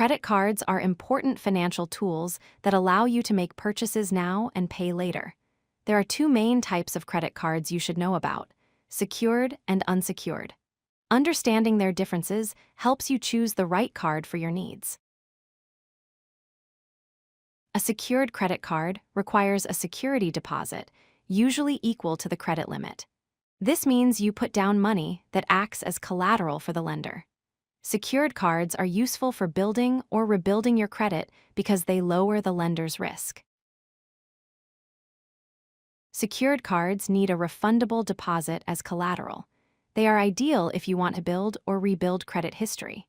Credit cards are important financial tools that allow you to make purchases now and pay later. There are two main types of credit cards you should know about: secured and unsecured. Understanding their differences helps you choose the right card for your needs. A secured credit card requires a security deposit, usually equal to the credit limit. This means you put down money that acts as collateral for the lender. Secured cards are useful for building or rebuilding your credit because they lower the lender's risk. Secured cards need a refundable deposit as collateral. They are ideal if you want to build or rebuild credit history.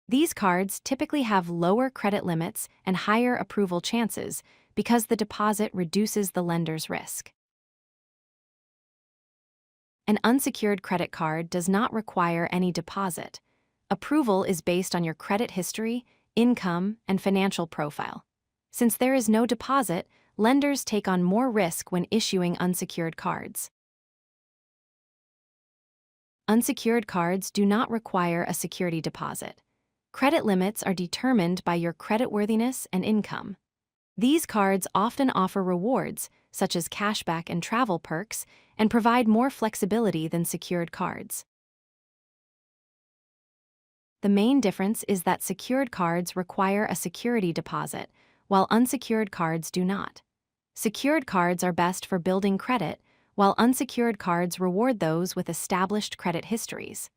These cards typically have lower credit limits and higher approval chances because the deposit reduces the lender's risk. An unsecured credit card does not require any deposit. Approval is based on your credit history, income, and financial profile. Since there is no deposit, lenders take on more risk when issuing unsecured cards. Unsecured cards do not require a security deposit. Credit limits are determined by your creditworthiness and income. These cards often offer rewards, such as cashback and travel perks, and provide more flexibility than secured cards. The main difference is that secured cards require a security deposit, while unsecured cards do not. Secured cards are best for building credit, while unsecured cards reward those with established credit histories.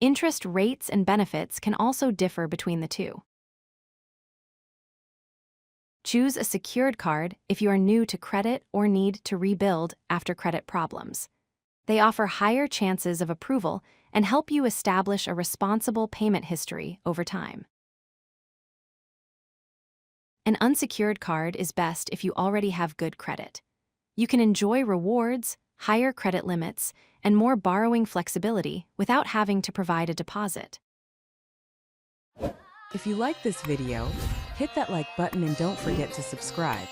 Interest rates and benefits can also differ between the two. Choose a secured card if you are new to credit or need to rebuild after credit problems. They offer higher chances of approval and help you establish a responsible payment history over time. An unsecured card is best if you already have good credit. You can enjoy rewards, higher credit limits, and more borrowing flexibility without having to provide a deposit. If you like this video, hit that like button and don't forget to subscribe.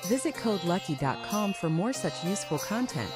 Visit CodeLucky.com for more such useful content.